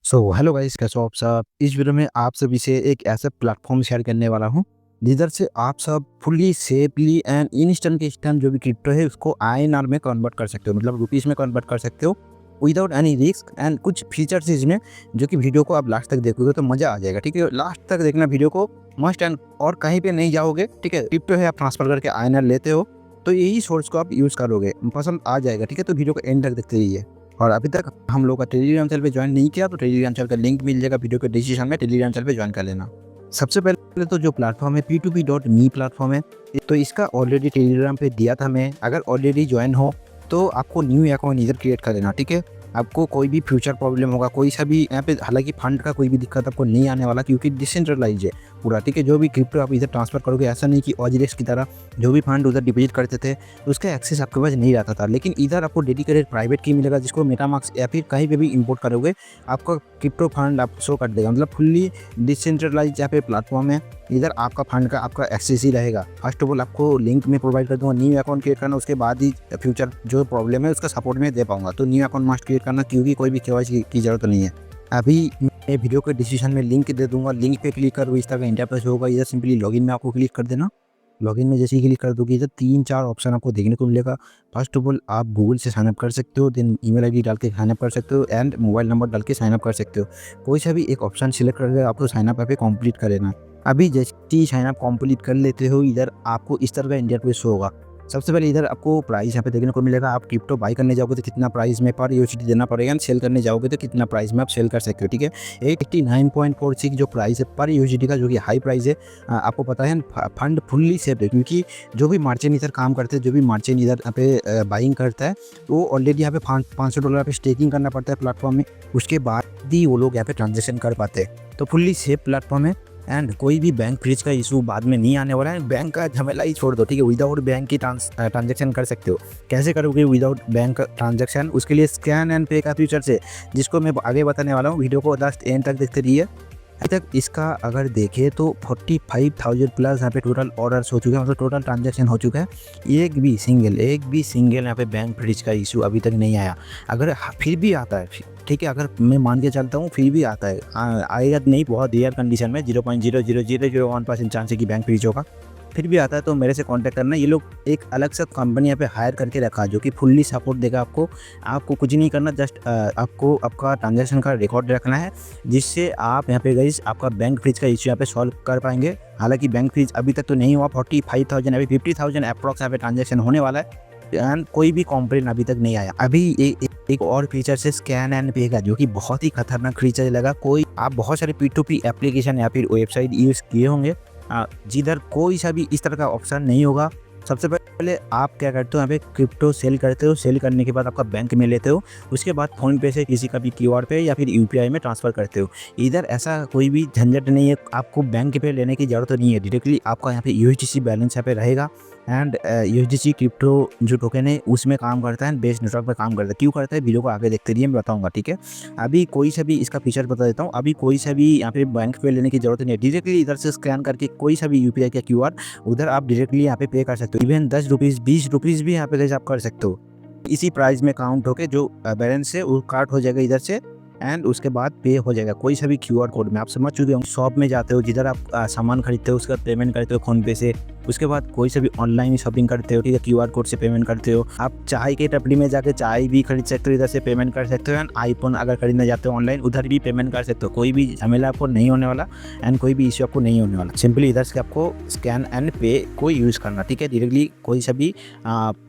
Hello guys, कैसे हो आप सब। इस वीडियो में आप सभी से एक ऐसा प्लेटफॉर्म शेयर करने वाला हूँ जिधर से आप सब फुल्ली सेफली एंड इंस्टेंट के इंस्टेंट जो भी क्रिप्टो है उसको आईएनआर में कन्वर्ट कर सकते हो, मतलब रुपीस में कन्वर्ट कर सकते हो विदाउट एनी रिस्क। एंड कुछ फीचर्स इसमें जो कि वीडियो को आप लास्ट तक देखोगे तो मज़ा आ जाएगा। ठीक है, लास्ट तक देखना वीडियो को मस्ट। एंड और कहीं पे नहीं जाओगे। ठीक है, क्रिप्टो है आप ट्रांसफर करके आईएनआर लेते हो तो यही सोर्स को आप यूज़ करोगे, पसंद आ जाएगा। ठीक है, तो वीडियो को एंड तक देखते रहिए। और अभी तक हम लोग का टेलीग्राम चैनल पे ज्वाइन नहीं किया तो टेलीग्राम चैनल का लिंक मिल जाएगा वीडियो के डिस्क्रिप्शन में, टेलीग्राम चैनल पे ज्वाइन कर लेना। सबसे पहले तो जो प्लेटफॉर्म है p2p.me प्लेटफॉर्म है, तो इसका ऑलरेडी टेलीग्राम पे दिया था मैं। अगर ऑलरेडी ज्वाइन हो तो आपको न्यू अकाउंट इधर क्रिएट कर लेना। ठीक है, आपको कोई भी फ्यूचर प्रॉब्लम होगा, कोई सा भी यहाँ पे हालांकि फंड का कोई भी दिक्कत आपको नहीं आने वाला क्योंकि डिसेंट्रलाइज है पूरा। ठीक है, जो भी क्रिप्टो आप इधर ट्रांसफर करोगे ऐसा नहीं कि ऑजिरेक्स की तरह जो भी फंड उधर डिपॉजिट करते थे उसका एक्सेस आपके पास नहीं रहता था। लेकिन इधर आपको डेडिकेटेड प्राइवेट की मिलेगा जिसको मेटामास्क या फिर कहीं पे भी इंपोर्ट करोगे आपका क्रिप्टो फंड आप शो कर देगा। मतलब फुल्ली डिसेंट्रलाइज यहाँ पे प्लेटफॉर्म है, इधर आपका फंड का आपका एक्सेस ही रहेगा। फर्स्ट ऑफ ऑल आपको लिंक में प्रोवाइड कर दूंगा, न्यू अकाउंट क्रिएट करना, उसके बाद ही फ्यूचर जो प्रॉब्लम है उसका सपोर्ट में दे पाऊंगा। तो न्यू अकाउंट मस्ट क्रिएट करना क्योंकि कोई भी केवाईसी की जरूरत नहीं है। अभी मैं वीडियो के डिस्क्रिप्शन में लिंक दे दूंगा, लिंक पे क्लिक करो, इस तरह का इंटरफेस होगा। इधर सिंपली लॉगिन में आपको क्लिक कर देना। लॉगिन में जैसे ही क्लिक कर दोगे इधर 3-4 ऑप्शन आपको देखने को मिलेगा। फर्स्ट ऑफ ऑल आप गूगल से साइनअप कर सकते हो, देन ईमेल आईडी डाल के साइनअप कर सकते हो एंड मोबाइल नंबर डाल के साइनअप कर सकते हो। कोई सा भी एक ऑप्शन सिलेक्ट करके आपको साइनअप पे कंप्लीट कर लेना। अभी जैसे ही साइनअप कंप्लीट कर लेते हो इधर आपको इस तरह का इंटरफेस होगा। सबसे पहले इधर आपको प्राइस यहाँ पे देखने को मिलेगा। आप क्रिप्टो बाई करने जाओगे तो कितना प्राइस में पर यूएसडी देना पड़ेगा, एंड सेल करने जाओगे तो कितना प्राइस में आप सेल कर सकते हो। ठीक है, 89.46 जो प्राइस है पर यूएसडी का, जो कि हाई प्राइस है। आपको पता है फंड फुल्ली सेफ है क्योंकि जो भी मार्जिन इधर काम करते हैं, जो भी मार्जिन इधर यहाँ पे बाइंग करता है वो ऑलरेडी यहाँ पे $500 पे स्टेकिंग करना पड़ता है प्लेटफॉर्म में, उसके बाद ही वो लोग यहाँ पे ट्रांजेक्शन कर पाते हैं। तो फुल्ली सेफ प्लेटफॉर्म है एंड कोई भी बैंक फ्रीज का इशू बाद में नहीं आने वाला है। बैंक का झमेला ही छोड़ दो। ठीक है, विदाउट बैंक की ट्रांजेक्शन कर सकते हो। कैसे करोगे विदाउट बैंक ट्रांजेक्शन, उसके लिए स्कैन एंड पे का फीचर है जिसको मैं आगे बताने वाला हूँ। वीडियो को लास्ट एंड तक देखते रहिए। अभी तक इसका अगर देखें तो 45,000 प्लस यहाँ पे टोटल ऑर्डर्स हो चुके हैं, मतलब टोटल ट्रांजेक्शन हो चुका है। एक भी सिंगल यहाँ पे बैंक फ्रीज का इशू अभी तक नहीं आया। अगर फिर भी आता है, ठीक है, अगर मैं मान के चलता हूँ फिर भी आता है, आएगा नहीं, बहुत रेयर कंडीशन में 0.00001% चांस है कि बैंक फ्रीज होगा। फिर भी आता है तो मेरे से कांटेक्ट करना। ये लोग एक अलग से कंपनी यहाँ पे हायर करके रखा जो कि फुल्ली सपोर्ट देगा आपको कुछ नहीं करना, जस्ट आपको आपका ट्रांजैक्शन का रिकॉर्ड रखना है जिससे आप यहाँ पे गाइस आपका बैंक फ्रीज का इश्यू यहाँ पे सॉल्व कर पाएंगे। हालांकि बैंक फ्रीज अभी तक तो नहीं हुआ, 45,000 अभी 50,000 अप्रॉक्स यहाँ पे ट्रांजेक्शन होने वाला है एंड कोई भी कंप्लेन अभी तक नहीं आया। अभी एक और फीचर है स्कैन एंड पे का जो कि बहुत ही खतरनाक फीचर लगा। कोई आप बहुत सारे P2P एप्लीकेशन या फिर वेबसाइट यूज़ किए होंगे जिधर कोई सा भी इस तरह का ऑप्शन नहीं होगा। सबसे पहले आप क्या करते हो, यहाँ पे क्रिप्टो सेल करते हो, सेल करने के बाद आपका बैंक में लेते हो, उसके बाद फ़ोन पे से किसी का भी क्यूआर पे या फिर यूपीआई में ट्रांसफ़र करते हो। इधर ऐसा कोई भी झंझट नहीं है, आपको बैंक पे लेने की ज़रूरत नहीं है। डायरेक्टली आपका यहाँ पे यूएसडीसी बैलेंस यहाँ पे रहेगा एंड यूएसडीसी क्रिप्टो जो टोकन है उसमें काम करता है, बेस नेटवर्क पर काम करता है। क्यों करता है वीडियो को आगे देखते रहिए, मैं बताऊँगा। ठीक है, अभी कोई सा भी इसका फीचर बता देता हूँ। अभी कोई सा भी यहाँ पे बैंक पे लेने की ज़रूरत नहीं है, डायरेक्टली इधर से स्कैन करके कोई सा भी यूपीआई का क्यूआर उधर आप डायरेक्टली यहाँ पे कर सकते हो। इवन 10 रुपीज़ 20 रुपीज़ भी यहाँ पे आप कर सकते हो। इसी प्राइस में काउंट होके जो बैलेंस है वो काट हो जाएगा इधर से एंड उसके बाद पे हो जाएगा कोई सा भी क्यूआर कोड में। आप समझ चुके हो, शॉप में जाते हो जिधर आप सामान खरीदते हो उसका पेमेंट करते हो फ़ोन पे से, उसके बाद कोई सा भी ऑनलाइन शॉपिंग करते हो, ठीक है, क्यूआर कोड से पेमेंट करते हो। आप चाय के टपरी में जाके चाय भी खरीद सकते हो, इधर से पेमेंट कर सकते हो एंड आईफोन अगर खरीदने जाते हो ऑनलाइन उधर भी पेमेंट कर सकते हो। कोई भी झमेला आपको नहीं होने वाला एंड कोई भी इश्यू आपको नहीं होने वाला। सिंपली इधर से आपको स्कैन एंड पे को यूज़ करना। ठीक है, डायरेक्टली कोई सा भी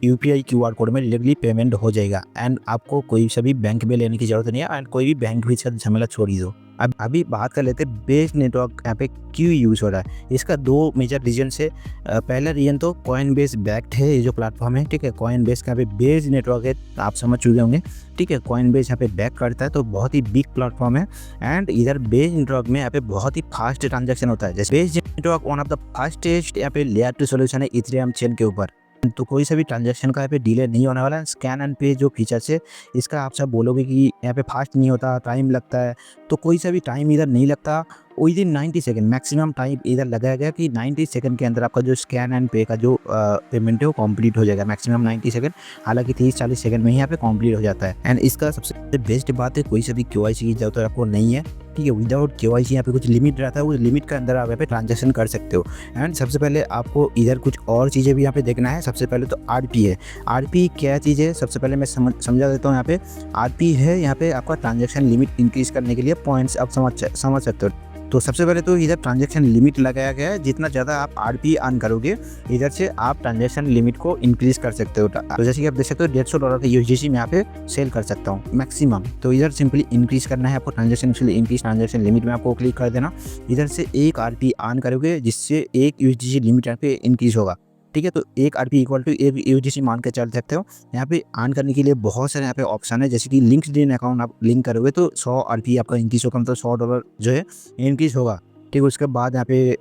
यूपीआई क्यूआर कोड में डायरेक्टली पेमेंट हो जाएगा एंड आपको कोई सा भी बैंक में लेने की जरूरत नहीं है एंड कोई भी बैंक भी झमेला छोड़ ही दो। अब अभी बात कर लेते हैं बेस नेटवर्क यहाँ पे क्यों यूज़ हो रहा है। इसका 2 मेजर रीजन से। पहला रीजन तो कॉइनबेस बैक्ड है ये जो प्लेटफॉर्म है। ठीक है, कॉइनबेस का यहाँ पे बेस नेटवर्क है, आप समझ चुके होंगे। ठीक है, कॉइनबेस यहाँ पे बैक करता है तो बहुत ही बिग प्लेटफॉर्म है एंड इधर बेस नेटवर्क में यहाँ पे बहुत ही फास्ट ट्रांजेक्शन होता है। जैसे base network one of the fastest यहाँ पे लेयर 2 सोल्यूशन है इथेरियम चेन के ऊपर, तो कोई सा भी ट्रांजैक्शन का यहाँ पे डिले नहीं होने वाला है। स्कैन एंड पे जो फीचर्स है इसका आप सब बोलोगे कि यहाँ पे फास्ट नहीं होता, टाइम लगता है, तो कोई सा भी टाइम इधर नहीं लगता। With in 90 second maximum time इधर लगाया गया कि 90 सेकंड के अंदर आपका जो स्कैन एंड पे का जो पेमेंट है वो कंप्लीट हो जाएगा, मैक्सिमम 90 सेकंड। हालांकि 30-40 सेकंड में ही यहाँ पे कंप्लीट हो जाता है। एंड इसका सबसे बेस्ट बात है कोई सा भी केवाईसी की जरूरत आपको नहीं है, ठीक है। विदाउट केवाईसी यहाँ पे कुछ लिमिट रहता है, उस लिमिट के अंदर आप यहाँ पे ट्रांजेक्शन कर सकते हो। एंड सबसे पहले आपको इधर कुछ और चीज़ें भी यहाँ पे देखना है। सबसे पहले तो आरपी है। आरपी क्या चीज़ है सबसे पहले मैं समझा देता हूँ। यहाँ पे आरपी है, यहाँ पे आपका ट्रांजेक्शन लिमिट इंक्रीज करने के लिए पॉइंट्स आप समझ सकते हो। तो सबसे पहले तो इधर ट्रांजैक्शन लिमिट लगाया गया है, जितना ज़्यादा आप आरपी अर्न करोगे इधर से आप ट्रांजैक्शन लिमिट को इंक्रीज कर सकते हो। तो जैसे कि आप देख सकते हो $150 का यूएसडीसी में यहाँ पे सेल कर सकता हूँ मैक्सिमम। तो इधर सिंपली इंक्रीज करना है आपको ट्रांजैक्शन इंक्रीज ट्रांजैक्शन लिमिट में आपको क्लिक कर देना। इधर से एक आरपी अर्न करोगे जिससे एक यूएसडीसी लिमिट यहाँ पे इंक्रीज होगा, ठीक है। तो एक आरपी इक्वल टू एक यूएसडीसी मान के चल सकते हो। यहाँ पे अर्न करने के लिए बहुत सारे यहाँ पे ऑप्शन है, जैसे कि लिंक्डइन अकाउंट आप लिंक करोगे तो 100 आरपी आपका इंक्रीज होगा, मतलब $100 जो है इंक्रीज होगा, ठीक है। उसके बाद यहाँ पे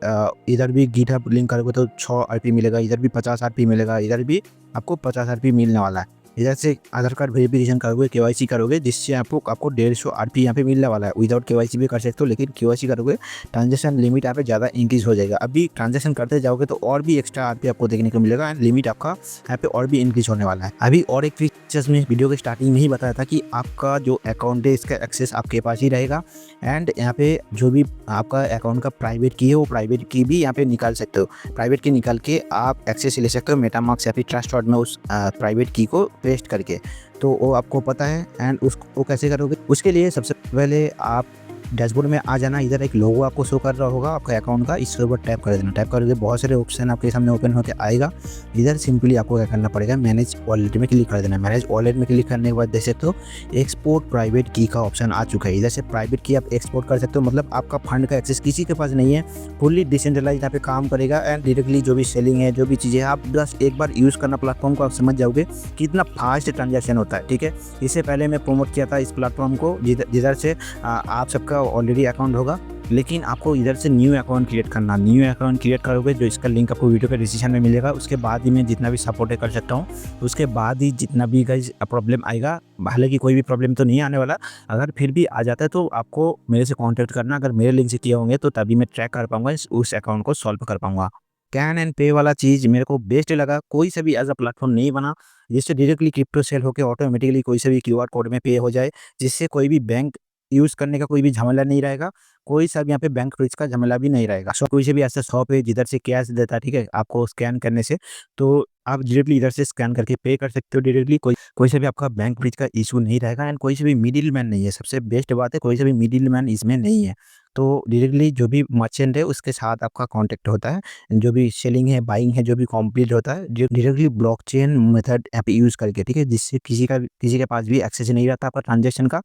इधर भी गिटहब लिंक करोगे तो 100 आरपी मिलेगा, इधर भी 50 आरपी मिलेगा, इधर भी आपको 50 आरपी मिलने वाला है। इधर से आधार कार्ड वेरिफिकेशन करोगे, केवाईसी करोगे, जिससे आपको 150 आरपी यहाँ पे मिलने वाला है। विदाउट केवाईसी भी कर सकते हो, लेकिन केवाईसी करोगे ट्रांजेक्शन लिमिट यहाँ पे ज़्यादा इंक्रीज हो जाएगा। अभी ट्रांजेक्शन करते जाओगे तो और भी एक्स्ट्रा आरपी आपको देखने को मिलेगा एंड लिमिट आपका यहाँ पे और भी इंक्रीज होने वाला है। अभी और एक फीचर्स में वीडियो के स्टार्टिंग में ही बताया था कि आपका जो अकाउंट है इसका एक्सेस आपके पास ही रहेगा। एंड यहाँ पे जो भी आपका अकाउंट का प्राइवेट की है वो प्राइवेट की भी यहाँ पे निकाल सकते हो। प्राइवेट की निकाल के आप एक्सेस ले सकते हो मेटामास्क या फिर ट्रस्ट वॉलेट में उस प्राइवेट की को पेस्ट करके। तो वो आपको पता है। एंड उसको कैसे करोगे, उसके लिए सबसे पहले आप डैशबोर्ड में आ जाना। इधर एक लोगो आपको शो कर रहा होगा आपका अकाउंट का, इसके ऊपर टैप कर देना। टैप करके बहुत सारे ऑप्शन आपके सामने ओपन होकर आएगा। इधर सिंपली आपको क्या करना पड़ेगा, मैनेज वॉलेट में क्लिक कर देना। मैनेज वॉलेट में क्लिक करने के बाद देख सकते हो एक्सपोर्ट प्राइवेट की का ऑप्शन आ चुका है। इधर से प्राइवेट की आप एक्सपोर्ट कर सकते हो, मतलब आपका फंड का एक्सेस किसी के पास नहीं है, फुल्ली डिसेंट्रलाइज यहाँ पे काम करेगा। एंड डायरेक्टली जो भी सेलिंग है जो भी चीज़ें आप बस एक बार यूज़ करना प्लेटफॉर्म को, आप समझ जाओगे कितना फास्ट ट्रांजेक्शन होता है, ठीक है। इससे पहले मैं प्रमोट किया था इस प्लेटफॉर्म को, जिधर से आप सबका ऑलरेडी अकाउंट होगा, लेकिन आपको इधर से न्यू अकाउंट क्रिएट करना। न्यू अकाउंट क्रिएट करोगे, जो इसका लिंक आपको वीडियो के डिस्क्रिप्शन में मिलेगा। उसके बाद ही मैं जितना भी सपोर्ट कर सकता हूँ, उसके बाद ही जितना भी गाइस प्रॉब्लम आएगा, हालांकि कोई भी प्रॉब्लम तो नहीं आने वाला, अगर फिर भी आ जाता है तो आपको मेरे से कॉन्टैक्ट करना। अगर मेरे लिंक से किए होंगे तो तभी मैं ट्रैक कर पाऊंगा, उस अकाउंट को सॉल्व कर पाऊंगा। स्कैन एंड पे वाला चीज़ मेरे को बेस्ट लगा। कोई सा भी एज अ प्लेटफॉर्म नहीं बना जिससे डायरेक्टली क्रिप्टो सेल होकर ऑटोमेटिकली कोई से भी क्यूआर कोड में पे हो जाए, जिससे कोई भी बैंक यूज़ करने का कोई भी झमेला नहीं रहेगा, कोई सा भी यहाँ पे बैंक फ्रीज का झमेला भी नहीं रहेगा। कोई से भी ऐसा शॉप है जिधर से कैश देता है, ठीक है, आपको स्कैन करने से, तो आप डायरेक्टली इधर से स्कैन करके पे कर सकते हो डायरेक्टली। कोई से भी आपका बैंक फ्रीज का इशू नहीं रहेगा। एंड कोई से भी मिडिल मैन नहीं है, सबसे बेस्ट बात है, कोई से भी मिडिल मैन इसमें नहीं है। तो डायरेक्टली जो भी मर्चेंट है उसके साथ आपका कॉन्टेक्ट होता है, जो भी सेलिंग है बाइंग है जो भी कंप्लीट होता है directly blockchain method app use करके, ठीक है, जिससे किसी के पास भी एक्सेस नहीं रहता आपका ट्रांजेक्शन का।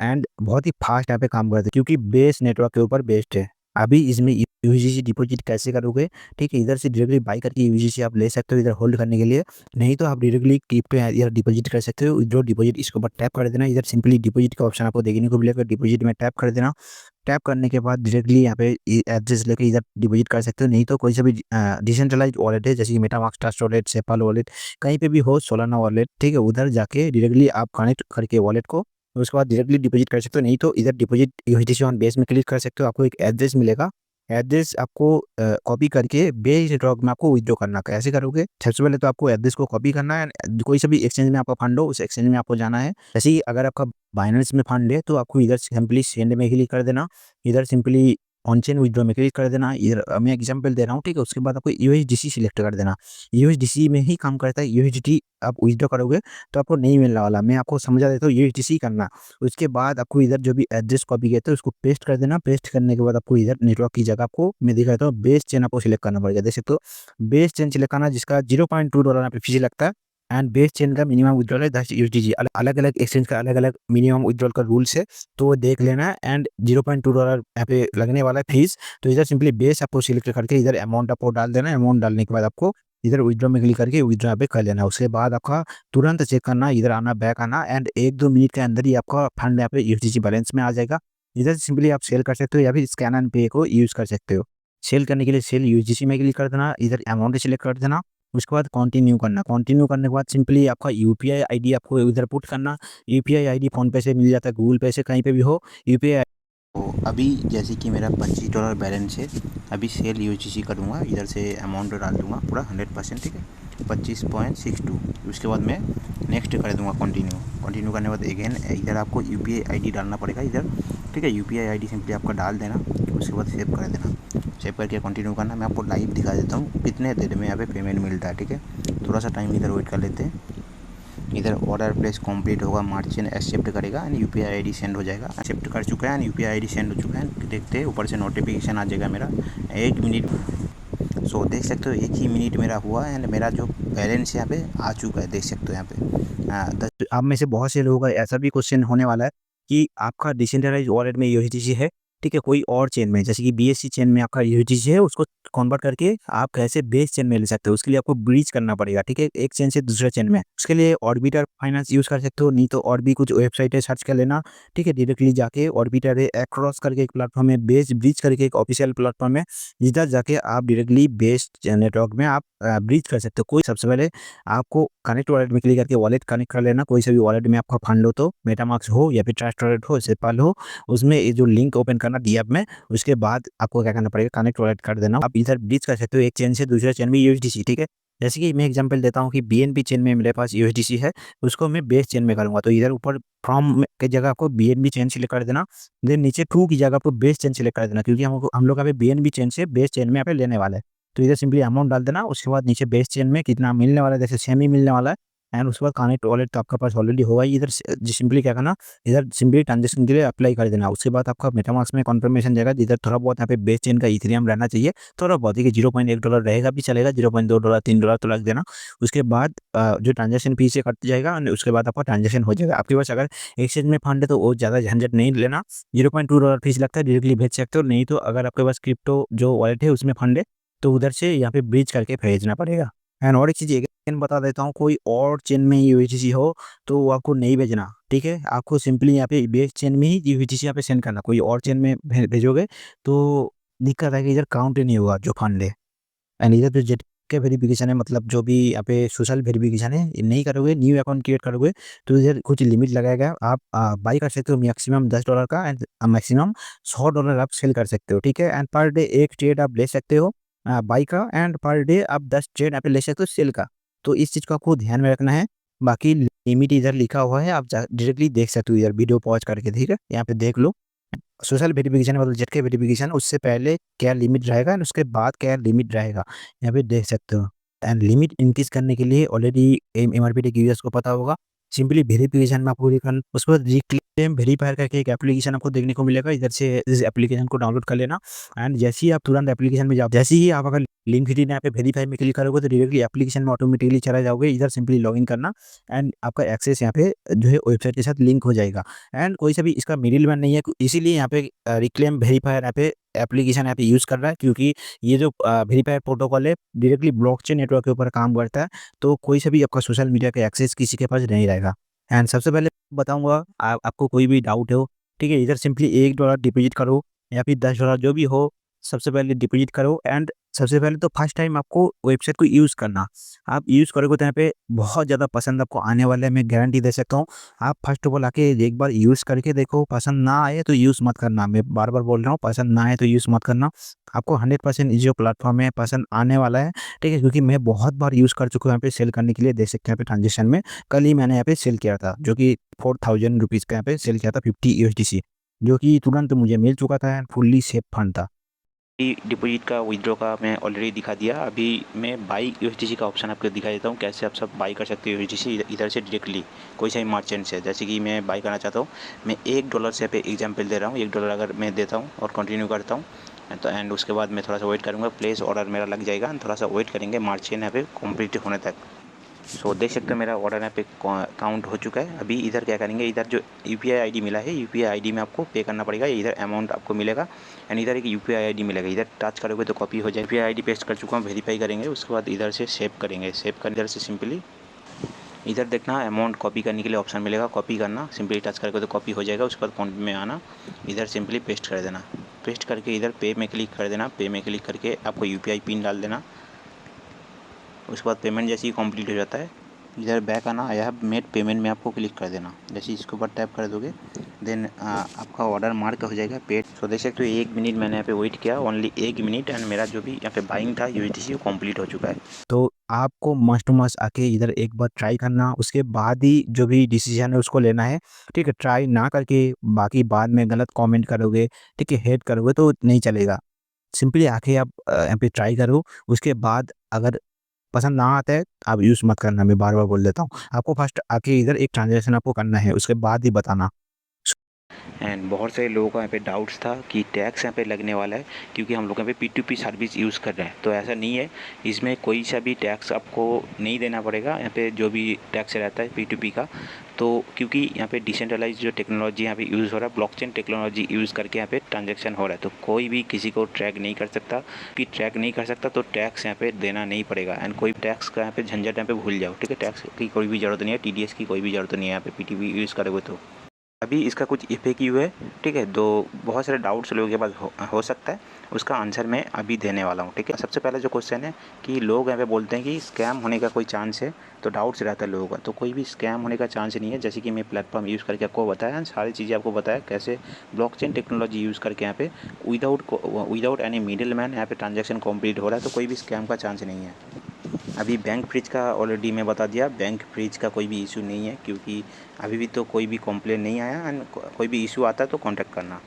एंड बहुत ही फास्ट यहाँ पे काम करते हैं, क्योंकि बेस नेटवर्क के ऊपर बेस्ड है। अभी इसमें यूजीसी डिपॉजिट कैसे करोगे, ठीक है, इधर से डायरेक्टली बाई करके यूजीसी आप ले सकते हो इधर होल्ड करने के लिए, नहीं तो आप डायरेक्टली क्रिप्टो इधर डिपॉजिट कर सकते हो। विड्रॉ डिपॉजिट इसके ऊपर टैप कर देना। इधर सिंपली डिपॉजिट का ऑप्शन आपको देखने को मिलेगा, डिपॉजिट में टैप कर देना। टैप करने के बाद डायरेक्टली यहाँ पे एड्रेस लेके इधर डिपॉजिट कर सकते हो, नहीं तो कोई सा भी डिसेंट्रलाइज वॉलेट है, जैसे कि MetaMask, trust wallet, sepal wallet, कहीं पे भी हो, सोलाना वॉलेट, ठीक है, उधर जाके डायरेक्टली आप कनेक्ट करके वॉलेट को उसके बाद डायरेक्टली डिपॉजिट कर सकते हो। नहीं तो इधर डिपॉजिट यूएसडीसी ऑन बेस में क्लिक कर सकते हो। आपको एक एड्रेस मिलेगा, एड्रेस आपको कॉपी करके बेस नेटवर्क में आपको विथड्रॉ करना। कैसे करोगे, सबसे पहले तो आपको एड्रेस को कॉपी करना है। कोई सा भी एक्सचेंज में आपका फंड हो उस एक्सचेंज में आपको जाना है। जैसे ही अगर आपका बाइनेंस में फंड है तो आपको इधर सिंपली सेंड में क्लिक कर देना। इधर सिंपली ऑन चेन विथड्रॉ में क्लिक कर देना। इधर मैं एग्जांपल दे रहा हूँ, ठीक है। उसके बाद आपको यूएसडीसी सिलेक्ट कर देना। यूएसडीसी में ही काम करता है। यूएसडीटी आप विथड्रॉ करोगे तो आपको नहीं मिलने वाला, मैं आपको समझा देता हूँ। यूएसडीसी करना, उसके बाद आपको इधर जो भी एड्रेस कॉपी किया था उसको पेस्ट कर देना। पेस्ट करने के बाद आपको इधर नेटवर्क की जगह आपको मैं दिखाता हूँ, बेस चेन आपको सिलेक्ट करना पड़ेगा। देख सकते हो बेस चेन सिलेक्ट करना, जिसका $0.2 यहाँ पे फीस लगता है। एंड बेस चेन का मिनिमम विड्रॉल है 10 यूएसडीजी। अलग अलग एक्सचेंज का अलग अलग मिनिमम विड्रॉल का रूल्स है, तो वो देख लेना है। एंड $0.2 यहाँ पे लगने वाला है फीस। तो इधर सिंपली बेस आपको सिलेक्ट करके इधर अमाउंट आपको डाल देना। अमाउंट डालने के बाद आपको इधर विड्रॉ में क्लिक करके विड्रॉ यहाँ पे कर लेना। उसके बाद आपका तुरंत चेक करना, इधर आना, बैक आना, एंड 1-2 मिनट के अंदर ही आपका फंड यहाँ पे यूएसडीजी बैलेंस में आ जाएगा। इधर सिंपली आप सेल कर सकते हो या फिर स्कैन एंड पे को यूज़ कर सकते हो। सेल करने के लिए सेल यूएसडीसी में क्लिक कर देना, इधर अमाउंट सिलेक्ट कर देना। उसके बाद कंटिन्यू करना। कंटिन्यू करने के बाद सिंपली आपका यूपीआई आईडी आपको इधर पुट करना। यूपीआई आईडी फ़ोन पे से मिल जाता है, गूगल पे से, कहीं पे भी हो, यूपीआई तो अभी जैसे कि मेरा $25 बैलेंस है, अभी सेल यूएसडीसी करूँगा, इधर से अमाउंट डाल दूँगा पूरा 100%, ठीक है, 25.62। उसके बाद मैं नेक्स्ट कर दूँगा कंटिन्यू करने के बाद अगेन इधर आपको यूपीआई आईडी डालना पड़ेगा इधर, ठीक है। यूपीआई आईडी सिंपली आपका डाल देना, उसके बाद सेव कर देना, सेव करके कंटिन्यू करना। मैं आपको लाइव दिखा देता हूँ कितने देर में यहाँ पे पेमेंट मिलता है, ठीक है। थोड़ा सा टाइम इधर वेट कर लेते हैं। इधर ऑर्डर प्लेस कंप्लीट होगा, मार्चेंट एक्सेप्ट करेगा एंड यूपीआई आईडी सेंड हो जाएगा। एक्सेप्ट कर चुका है एंड यूपीआई आईडी सेंड हो चुका है। देखते हैं ऊपर से नोटिफिकेशन आ जाएगा मेरा 1 मिनट। सो देख सकते हो 1 ही मिनट मेरा हुआ एंड मेरा जो बैलेंस यहाँ पे आ चुका है, देख सकते हो यहाँ पे। आप में से बहुत से लोगों का ऐसा भी क्वेश्चन होने वाला है कि आपका डिसेंट्रलाइज वॉलेट में यूएसडीसी है, ठीक है, कोई और चेन में, जैसे कि बीएससी चेन में आपका यूएसडीसी है, उसको कन्वर्ट करके आप कैसे बेस चेन में ले सकते हो। उसके लिए आपको ब्रीच करना पड़ेगा, ठीक है, एक चेन से दूसरे चेन में। उसके लिए ऑर्बिटर फाइनेंस यूज़ कर सकते हो, नहीं तो और भी कुछ वेबसाइट है सर्च कर लेना, ठीक है। डायरेक्टली जाके ऑर्बिटर है, एक्रॉस करके एक प्लेटफॉर्म है, बेस ब्रीच करके एक ऑफिशियल प्लेटफॉर्म है, जिधर जाके आप डायरेक्टली बेस नेटवर्क में आप ब्रीच कर सकते हो। कोई सबसे पहले आपको कनेक्ट वॉलेट में क्लिक करके वॉलेट कनेक्ट कर लेना। कोई सा भी वॉलेट में आपका फंड हो, तो मेटामास्क हो या फिर ट्रस्ट वॉलेट हो, सेपाल हो, उसमें ये जो लिंक ओपन करना डीएप में। उसके बाद आपको क्या करना पड़ेगा, कनेक्ट वॉलेट कर देना। आप इधर ब्रीच कर सकते हो एक चेन से दूसरे चेन में यूएसडीसी, ठीक है। जैसे कि मैं एग्जांपल देता हूँ कि बीएनबी चेन में मेरे पास यूएसडीसी है, उसको मैं बेस चेन में करूँगा, तो इधर ऊपर फ्रॉम की जगह आपको बीएनबी चेन सेलेक्ट कर देना। देन नीचे टू की जगह आपको बेस चेन सेलेक्ट कर देना, क्योंकि हम लोग अभी बीएनबी चेन से बेस चेन में यहाँ पे लेने वाला है। तो इधर सिंपली अमाउंट डाल देना। उसके बाद नीचे बेस चेन में कितना मिलने वाला है, जैसे सेम ही मिलने वाला है। एंड उसके बाद कनेक्ट वॉलेट तो आपके पास ऑलरेडी होगा ही। इधर सिंपली क्या करना, इधर सिंपली ट्रांजेक्शन के लिए अप्लाई कर देना। उसके बाद आपका मेटामास्क में कन्फर्मेशन जाएगा, जिधर थोड़ा बहुत यहाँ पे बेस चेन का इथेरियम रहना चाहिए, थोड़ा बहुत ही, $0.1 रहेगा भी चलेगा, $0.2 $3 तो लग देना। उसके बाद जो ट्रांजेक्शन फी से कट जाएगा, उसके बाद आपका ट्रांजेक्शन हो जाएगा। आपके पास अगर एक्सचेंज में फंड है तो वो ज़्यादा झंझट नहीं लेना, $0.2 फीस लगता है, डायरेक्टली भेज सकते हो। नहीं तो अगर आपके पास क्रिप्टो जो वॉलेट है उसमें फंड है, तो उधर से यहाँ पे ब्रीच करके भेजना पड़ेगा। एंड और एक चीज़ अगेन बता देता हूँ, कोई और चेन में यूएसडीसी हो तो वो आपको नहीं भेजना, ठीक है। आपको सिंपली यहाँ पे बेस चेन में ही यूएसडीसी यहाँ पे सेंड करना। कोई और चेन में भेजोगे तो दिक्कत है कि इधर काउंट ही नहीं होगा जो फंड है। एंड इधर जो जेट के वेरिफिकेशन है, मतलब जो भी यहाँ पे सोशल वेरिफिकेशन है, ये नहीं करोगे, न्यू अकाउंट क्रिएट करोगे तो इधर कुछ लिमिट लगाएगा। आप बाई कर सकते हो मैक्सिमम $10 का एंड मैक्सिमम $100 आप सेल कर सकते हो, ठीक है। एंड पर डे एक ट्रेड आप ले सकते हो बाई का, एंड पर डे आप 10 ट्रेड आप ले सकते हो सेल का। तो इस चीज़ को आपको ध्यान में रखना है। बाकी लिमिट इधर लिखा हुआ है, आप डायरेक्टली देख सकते हो, इधर वीडियो पॉज करके, ठीक है, यहाँ पे देख लो। सोशल वेरिफिकेशन मतलब जेट के वेरिफिकेशन, उससे पहले क्या लिमिट रहेगा एंड उसके बाद क्या लिमिट रहेगा, यहाँ पे देख सकते हो। एंड लिमिट इंक्रीज करने के लिए ऑलरेडी एमआरपी टेक यूजर्स को पता होगा। सिंपली वेरिफिकेशन में आपको लिखना, उसके बाद रिक्लेम वेरीफायर करके एक एप्लीकेशन आपको देखने को मिलेगा, इधर से इस एप्लीकेशन को डाउनलोड कर लेना। एंड जैसे ही आप तुरंत एप्लीकेशन में जाओ, जैसे ही आप अगर लिंक यहाँ पे वेरीफाई में क्लिक करोगे तो डायरेक्टली एप्लीकेशन में ऑटोमेटिकली चला जाओगे। इधर सिंपली लॉगिन करना एंड आपका एक्सेस यहाँ पे जो है वेबसाइट के साथ लिंक हो जाएगा। एंड कोई सा भी इसका मिडिल मैन नहीं है, इसीलिए यहाँ पे रिक्लेम वेरीफायर यहाँ पे एप्लीकेशन यहाँ पे यूज़ कर रहा है, क्योंकि ये जो वेरीफायर प्रोटोकॉल है डायरेक्टली ब्लॉकचेन नेटवर्क के ऊपर काम करता है। तो कोई सा भी आपका सोशल मीडिया का एक्सेस किसी के पास नहीं रहेगा। एंड सबसे पहले बताऊंगा, आपको कोई भी डाउट हो, ठीक है, इधर सिंपली $1 डिपॉजिट करो या फिर $10 जो भी हो, सबसे पहले डिपॉजिट करो। एंड सबसे पहले तो फर्स्ट टाइम आपको वेबसाइट को यूज़ करना, आप यूज़ करोगे तो यहाँ पे बहुत ज़्यादा पसंद आपको आने वाला है, मैं गारंटी दे सकता हूँ। आप फर्स्ट ऑफ ऑल आके एक बार यूज़ करके देखो, पसंद ना आए तो यूज़ मत करना। मैं बार बार बोल रहा हूँ, पसंद ना आए तो यूज़ मत करना। आपको 100% ये जो प्लेटफॉर्म है पसंद आने वाला है, ठीक है, क्योंकि मैं बहुत बार यूज़ कर चुका हूँ यहाँ पे सेल करने के लिए। देख सकते हैं यहाँ पे ट्रांजेक्शन में कल ही मैंने यहाँ पे सेल किया था, जो कि 4000 रुपीज़ का यहाँ पे सेल किया था 50 USDC, जो कि तुरंत मुझे मिल चुका था एंड फुल्ली सेफ फंड था। डिपॉजिट का विड्रॉ का मैं ऑलरेडी दिखा दिया। अभी मैं बाई यूएसडीसी का ऑप्शन आपको दिखा देता हूँ, कैसे आप सब बाई कर सकते हो यूएसडीसी इधर से डायरेक्टली कोई सा भी मर्चेंट से। जैसे कि मैं बाई करना चाहता हूँ, मैं $1 से पे एग्जांपल दे रहा हूँ, $1 अगर मैं देता हूँ और कंटिन्यू करता हूँ तो एंड उसके बाद मैं थोड़ा सा वेट करूँगा, प्लेस ऑर्डर मेरा लग जाएगा, थोड़ा सा वेट करेंगे मर्चेंट यहाँ पे कंप्लीट होने तक। सो देख सकते हो मेरा ऑर्डर यहाँ पे काउंट हो चुका है। अभी इधर क्या करेंगे, इधर जो यूपीआई आईडी मिला है, यूपीआई आईडी में आपको पे करना पड़ेगा, इधर अमाउंट आपको मिलेगा एंड इधर एक यूपीआई आईडी मिलेगा, इधर टच करोगे तो कॉपी हो जाए। यूपीआई आईडी पेस्ट कर चुका हूँ, वेरीफाई करेंगे, उसके बाद इधर से सेव करेंगे। सेव कर इधर से सिंपली इधर देखना अमाउंट कॉपी करने के लिए ऑप्शन मिलेगा, कॉपी करना, सिंपली टच करके तो कॉपी हो जाएगा। उसके बाद फ़ोन में आना, इधर सिंपली पेस्ट कर देना, पेस्ट करके इधर पे में क्लिक कर देना। पे में क्लिक करके आपको यूपीआई पिन डाल देना। उसके बाद पेमेंट जैसे ही कंप्लीट हो जाता है, इधर बैक आना, आई हैव मेड पेमेंट में आपको क्लिक कर देना। जैसे इसके ऊपर टैप कर दोगे देन आपका ऑर्डर मार्क हो जाएगा पेड। सो देख सकते हो 1 मिनट मैंने यहाँ पे वेट किया, ओनली 1 मिनट, एंड मेरा जो भी यहाँ पे बाइंग था यूएसडीसी वो कंप्लीट हो चुका है। तो आपको मस्ट टू मस्ट आके इधर एक बार ट्राई करना, उसके बाद ही जो भी डिसीजन है उसको लेना है, ठीक है? ट्राई ना करके बाकी बाद में गलत कमेंट करोगे, ठीक है, हेट करोगे तो नहीं चलेगा। सिंपली आके आप यहाँ पे ट्राई करो, उसके बाद अगर पसंद ना आता है आप यूज़ मत करना, मैं बार-बार बोल देता हूँ। आपको फर्स्ट आके इधर एक ट्रांज़ैक्शन आपको करना है, उसके बाद ही बताना। एंड बहुत सारे लोगों को यहाँ पे डाउट्स था कि टैक्स यहाँ पे लगने वाला है, क्योंकि हम लोग यहाँ पे P2P सर्विस यूज़ कर रहे हैं। तो ऐसा नहीं है, इसमें कोई सा भी टैक्स आपको नहीं देना पड़ेगा। यहाँ पे जो भी टैक्स रहता है P2P का, तो क्योंकि यहाँ पे डिसेंट्रलाइज जो टेक्नोलॉजी यहाँ पे यूज़ हो रहा है, ब्लॉकचेन टेक्नोलॉजी यूज़ करके यहाँ पे ट्रांजेक्शन हो रहा है, तो कोई भी किसी को ट्रैक नहीं कर सकता। कि ट्रैक नहीं कर सकता तो टैक्स यहाँ पे देना नहीं पड़ेगा। एंड कोई टैक्स का यहाँ पे झंझट यहाँ पे भूल जाओ, ठीक है? टैक्स की कोई भी ज़रूरत नहीं है, TDS की कोई भी ज़रूरत नहीं है यहाँ पे P2P यूज़ करोगे तो। अभी इसका कुछ FAQ है, ठीक है? तो बहुत सारे डाउट्स लोगों के पास हो सकता है, उसका आंसर मैं अभी देने वाला हूँ, ठीक है? सबसे पहला जो क्वेश्चन है कि लोग यहाँ पे बोलते हैं कि स्कैम होने का कोई चांस है, तो डाउट्स रहता है लोगों का। तो कोई भी स्कैम होने का चांस नहीं है। जैसे कि मैं प्लेटफॉर्म यूज़ करके आपको बताया, सारी चीज़ें आपको बताया कैसे ब्लॉकचेन टेक्नोलॉजी यूज़ करके यहाँ पे विदाउट एनी मिडिल मैन यहाँ पे ट्रांजेक्शन कंप्लीट हो रहा है, तो कोई भी स्कैम का चांस नहीं है। अभी बैंक फ्रीज का ऑलरेडी मैं बता दिया, बैंक फ्रीज का कोई भी इशू नहीं है, क्योंकि अभी भी तो कोई भी कंप्लेन नहीं आया। एंड कोई भी इशू आता है तो कांटेक्ट करना।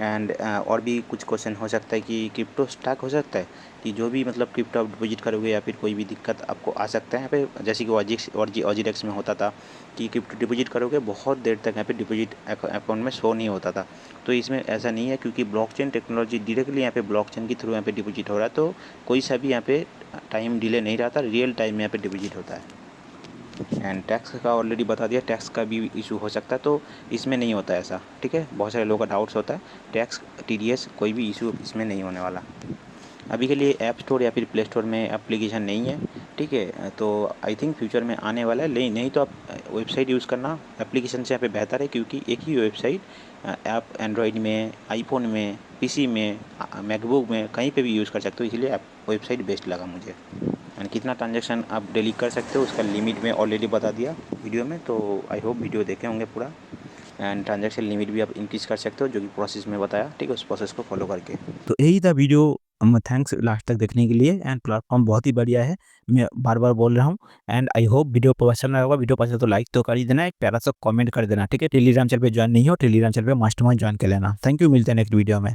एंड और भी कुछ क्वेश्चन हो सकता है कि क्रिप्टो स्टैक हो सकता है, कि जो भी मतलब क्रिप्टो आप डिपॉजिट करोगे या फिर कोई भी दिक्कत आपको आ सकता है यहाँ पे, जैसे कि OGX में होता था कि क्रिप्टो डिपॉजिट करोगे बहुत देर तक यहाँ पे डिपॉजिट अकाउंट में शो नहीं होता था। तो इसमें ऐसा नहीं है, क्योंकि ब्लॉकचेन टेक्नोलॉजी डायरेक्टली यहाँ पे ब्लॉकचेन के थ्रू यहाँ पे डिपॉजिट हो रहा है, तो कोई सा भी यहाँ पे टाइम डिले नहीं रहता, रियल टाइम में यहाँ पे डिपॉजिट होता है। एंड टैक्स का ऑलरेडी बता दिया, टैक्स का भी इशू हो सकता है, तो इसमें नहीं होता ऐसा, ठीक है? बहुत सारे लोगों का डाउट्स होता है, टैक्स TDS कोई भी इशू इसमें नहीं होने वाला। अभी के लिए ऐप स्टोर या फिर प्ले स्टोर में एप्लीकेशन नहीं है, ठीक है? तो आई थिंक फ्यूचर में आने वाला है, नहीं तो आप वेबसाइट यूज़ करना एप्लीकेशन से यहाँ पे बेहतर है, क्योंकि एक ही वेबसाइट आप एंड्रॉयड में, आईफोन में, PC में, मैकबुक में कहीं पे भी यूज़ कर सकते हो, इसलिए आप वेबसाइट बेस्ट लगा मुझे। एंड कितना ट्रांजेक्शन आप डेली कर सकते हो उसका लिमिट में ऑलरेडी बता दिया वीडियो में, तो आई होप वीडियो देखे होंगे पूरा। एंड ट्रांजेक्शन लिमिट भी आप इंक्रीज़ कर सकते हो, जो कि प्रोसेस में बताया, ठीक है? उस प्रोसेस को फॉलो करके। तो यही था वीडियो। थैंक्स लास्ट तक देखने के लिए। एंड प्लेटफॉर्म बहुत ही बढ़िया है, मैं बार-बार बोल रहा हूँ। एंड आई होप वीडियो पसंद आया होगा। वीडियो पसंद है तो लाइक तो कर ही देना, एक प्यारा सा कमेंट कर देना, ठीक है? टेलीग्राम चैनल पे ज्वाइन नहीं हो, टेलीग्राम चैनल पे मस्ट ज्वाइन कर लेना। थैंक यू, मिलते हैं नेक्स्ट वीडियो में।